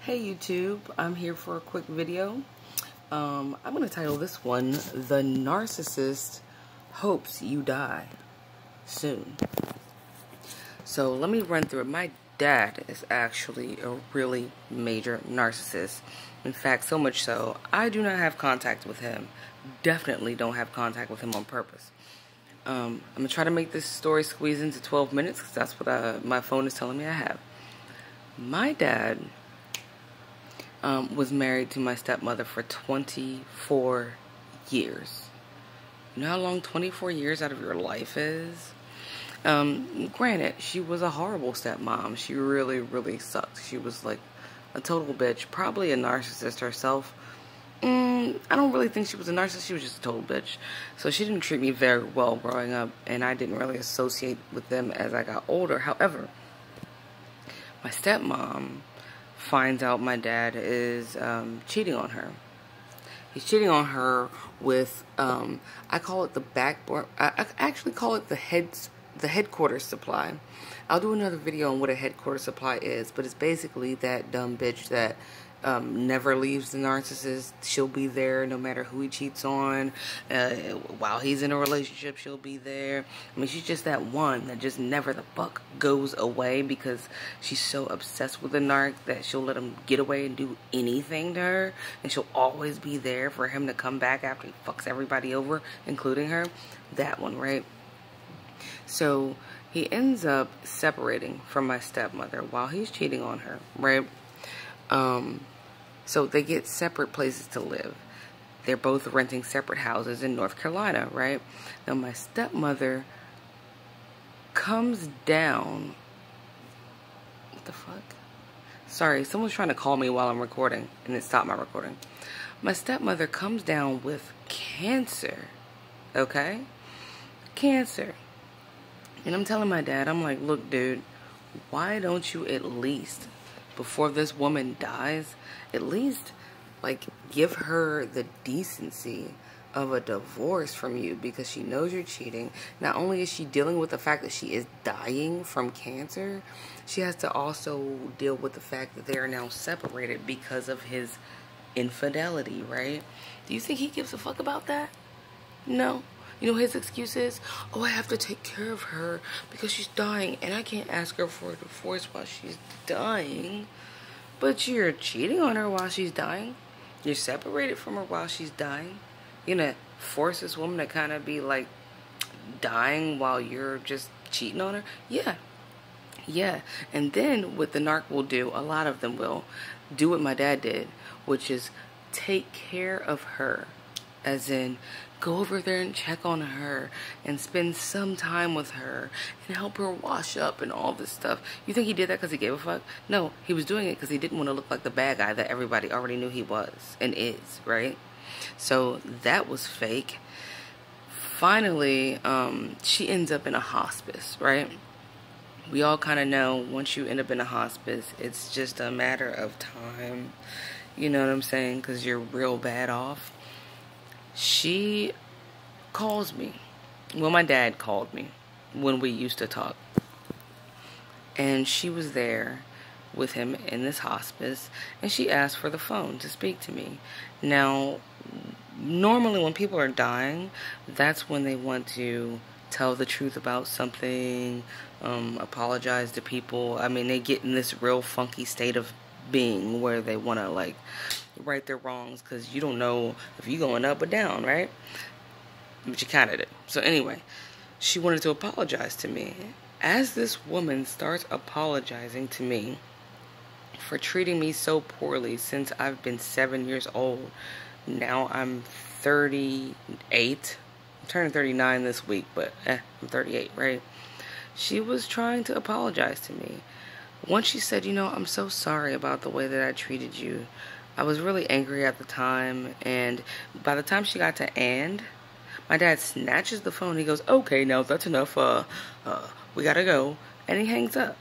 Hey YouTube, I'm here for a quick video. I'm going to title this one, The Narcissist Hopes You Die Soon. So let me run through it. My dad is actually a really major narcissist. In fact, so much so, I do not have contact with him. Definitely don't have contact with him on purpose. I'm going to try to make this story squeeze into 12 minutes because that's what my phone is telling me I have. My dad was married to my stepmother for 24 years. You know how long 24 years out of your life is? Granted, she was a horrible stepmom. She really, really sucked. She was like a total bitch. Probably a narcissist herself. I don't really think she was a narcissist. She was just a total bitch. So she didn't treat me very well growing up, and I didn't really associate with them as I got older. However, my stepmom finds out my dad is cheating on her. He's cheating on her with I call it the backboard. I actually call it the headquarters supply. I'll do another video on what a headquarters supply is, but it's basically that dumb bitch that never leaves the narcissist. She'll be there no matter who he cheats on. While he's in a relationship, she'll be there. I mean, she's just that one that just never the fuck goes away because she's so obsessed with the narc that she'll let him get away and do anything to her, and she'll always be there for him to come back after he fucks everybody over, including her. That one, right? So he ends up separating from my stepmother while he's cheating on her, right? So they get separate places to live. They're both renting separate houses in North Carolina, right? Now my stepmother comes down. What the fuck? Sorry, someone's trying to call me while I'm recording, and it stopped my recording. My stepmother comes down with cancer, okay? Cancer. And I'm telling my dad, I'm like, look, dude, why don't you at least, before this woman dies, at least, like, give her the decency of a divorce from you because she knows you're cheating. Not only is she dealing with the fact that she is dying from cancer, she has to also deal with the fact that they are now separated because of his infidelity, right? Do you think he gives a fuck about that? No. You know his excuse is, oh, I have to take care of her because she's dying and I can't ask her for a divorce while she's dying. But you're cheating on her while she's dying. You're separated from her while she's dying. You're gonna force this woman to kind of be like dying while you're just cheating on her? Yeah. Yeah. And then what the narc will do, a lot of them will do what my dad did, which is take care of her. As in, go over there and check on her and spend some time with her and help her wash up and all this stuff. You think he did that because he gave a fuck? No, he was doing it because he didn't want to look like the bad guy that everybody already knew he was and is, right? So that was fake. Finally, she ends up in a hospice, right? We all kind of know once you end up in a hospice, it's just a matter of time. You know what I'm saying? Because you're real bad off. She calls me. Well, my dad called me when we used to talk. And she was there with him in this hospice. And she asked for the phone to speak to me. Now, normally when people are dying, that's when they want to tell the truth about something, apologize to people. I mean, they get in this real funky state of being where they want to, like, right their wrongs because you don't know if you're going up or down, right? But you kind of do. So anyway, she wanted to apologize to me. As this woman starts apologizing to me for treating me so poorly since I've been 7 years old. Now I'm 38. I'm turning 39 this week, but I'm 38, right? She was trying to apologize to me. Once she said, you know, I'm so sorry about the way that I treated you. I was really angry at the time, and by the time she got to "and," my dad snatches the phone. He goes, okay, now that's enough. We gotta go. And he hangs up.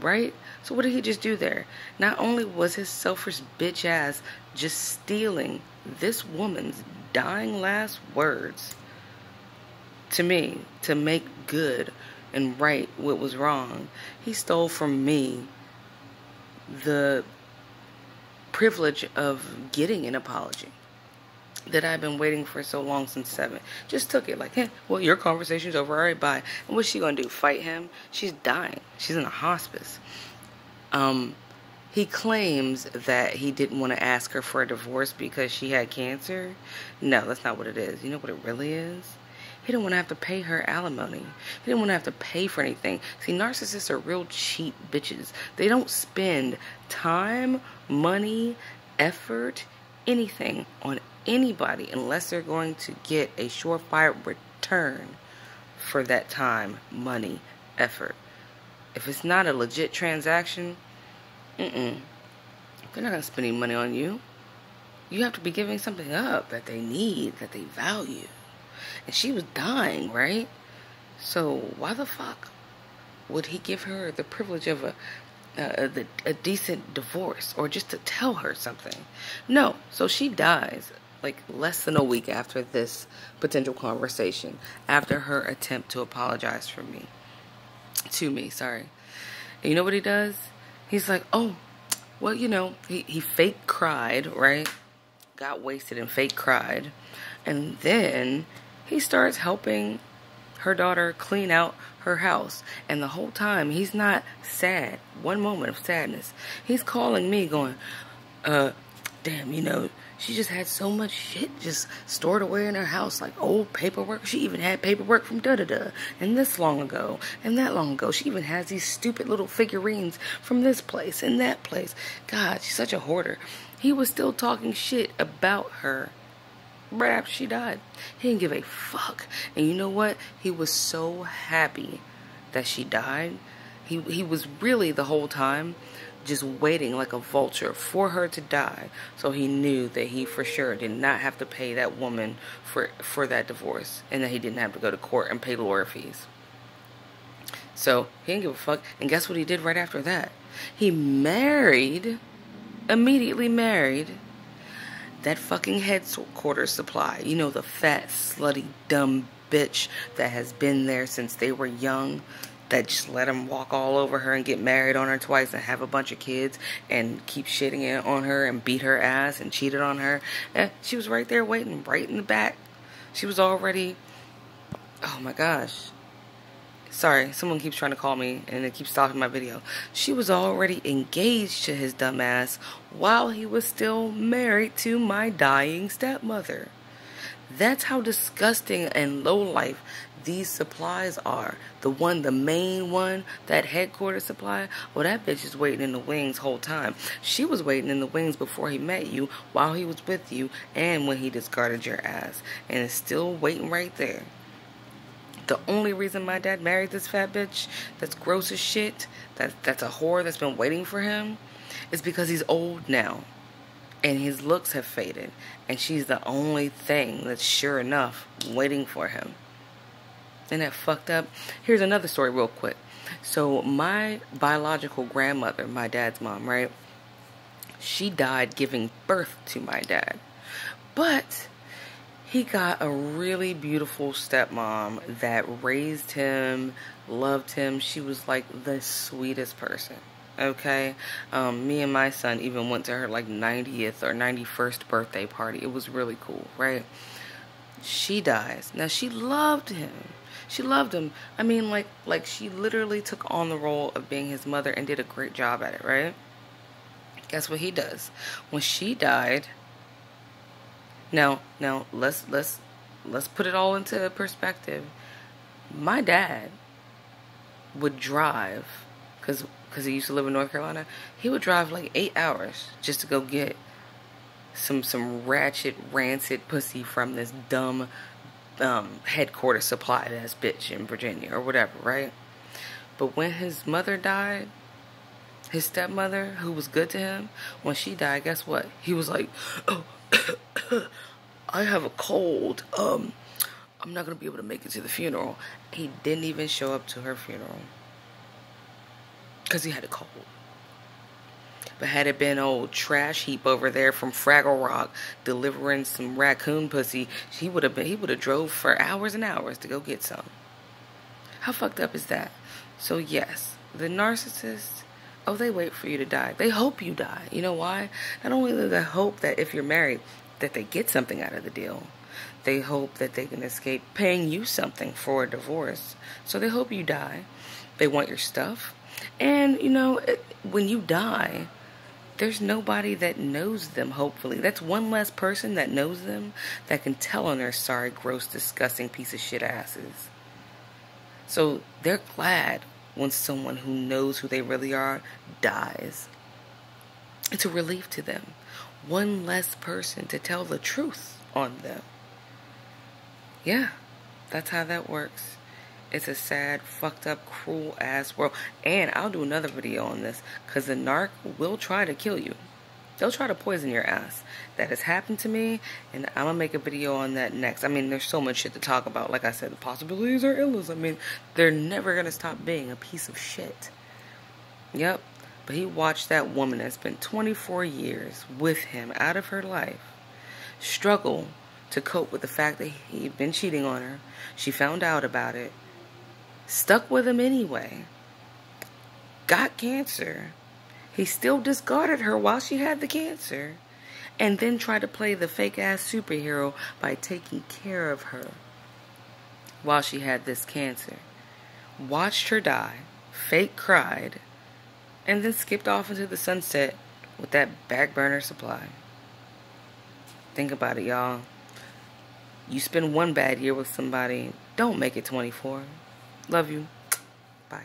Right? So what did he just do there? Not only was his selfish bitch ass just stealing this woman's dying last words to me to make good and right what was wrong, he stole from me the privilege of getting an apology that I've been waiting for so long since 7. Just took it like, hey, well, your conversation's over, all right, bye. And what's she gonna do, fight him? She's dying. She's in a hospice. He claims that he didn't want to ask her for a divorce because she had cancer. No, that's not what it is. You know what it really is? He didn't want to have to pay her alimony. He didn't want to have to pay for anything. See, narcissists are real cheap bitches. They don't spend time, money, effort, anything on anybody unless they're going to get a surefire return for that time, money, effort. If it's not a legit transaction, they're not going to spend any money on you. You have to be giving something up that they need, that they value. And she was dying, right? So why the fuck would he give her the privilege of a decent divorce, or just to tell her something? No. So she dies like less than a week after this potential conversation, after her attempt to apologize to me. And you know what he does? He's like, oh, well, you know, he fake cried, right? Got wasted and fake cried. And then he starts helping her daughter clean out her house. And the whole time, he's not sad. One moment of sadness. He's calling me going, damn, you know, she just had so much shit just stored away in her house, like old paperwork. She even had paperwork from da-da-da, and this long ago, and that long ago. She even has these stupid little figurines from this place and that place. God, she's such a hoarder. He was still talking shit about her right after she died. He didn't give a fuck. And you know what? He was so happy that she died. He was really the whole time just waiting like a vulture for her to die, so he knew that he for sure did not have to pay that woman for that divorce, and that he didn't have to go to court and pay lawyer fees. So he didn't give a fuck. And guess what he did right after that? He immediately married that fucking headquarters supply. You know, the fat, slutty, dumb bitch that has been there since they were young, that just let him walk all over her and get married on her twice and have a bunch of kids and keep shitting it on her and beat her ass and cheated on her. And she was right there waiting, right in the back. She was already, oh my gosh. Sorry, someone keeps trying to call me and it keeps stopping my video. She was already engaged to his dumb ass while he was still married to my dying stepmother. That's how disgusting and low life these supplies are. The main one, that headquarters supply, well, that bitch is waiting in the wings whole time. She was waiting in the wings before he met you, while he was with you, and when he discarded your ass. And is still waiting right there. The only reason my dad married this fat bitch that's gross as shit, that's a whore that's been waiting for him, is because he's old now. And his looks have faded. And she's the only thing that's sure enough waiting for him. Isn't that fucked up? Here's another story real quick. So my biological grandmother, my dad's mom, right? She died giving birth to my dad. But he got a really beautiful stepmom that raised him, loved him. She was like the sweetest person. Okay? Me and my son even went to her like 90th or 91st birthday party. It was really cool, right? She dies. Now, she loved him. She loved him. I mean, like she literally took on the role of being his mother and did a great job at it, right? Guess what he does? When she died, now let's put it all into perspective. My dad would drive, because he used to live in North Carolina, he would drive like 8 hours just to go get some ratchet, rancid pussy from this dumb headquarters supply ass bitch in Virginia or whatever, right? But when his mother died, his stepmother, who was good to him, when she died, guess what? He was like, oh, I have a cold. I'm not going to be able to make it to the funeral. He didn't even show up to her funeral because he had a cold. But had it been old trash heap over there from Fraggle Rock delivering some raccoon pussy, he would have drove for hours and hours to go get some. How fucked up is that? So yes, the narcissist Oh, they wait for you to die. They hope you die. You know why? Not only do they hope that if you're married, that they get something out of the deal. They hope that they can escape paying you something for a divorce. So they hope you die. They want your stuff. And, when you die, there's nobody that knows them, hopefully. That's one less person that knows them that can tell on their sorry, gross, disgusting piece of shit asses. So they're glad when someone who knows who they really are dies. It's a relief to them. One less person to tell the truth on them. Yeah, that's how that works. It's a sad, fucked up, cruel ass world. And I'll do another video on this, because the narc will try to kill you. They'll try to poison your ass. That has happened to me, and I'm gonna make a video on that next. I mean, there's so much shit to talk about. Like I said, the possibilities are endless. I mean, they're never gonna stop being a piece of shit. Yep. But he watched that woman that spent 24 years with him out of her life struggle to cope with the fact that he'd been cheating on her. She found out about it, stuck with him anyway, got cancer. He still discarded her while she had the cancer, and then tried to play the fake-ass superhero by taking care of her while she had this cancer. Watched her die, fake cried, and then skipped off into the sunset with that back burner supply. Think about it, y'all. You spend one bad year with somebody, don't make it 24. Love you. Bye.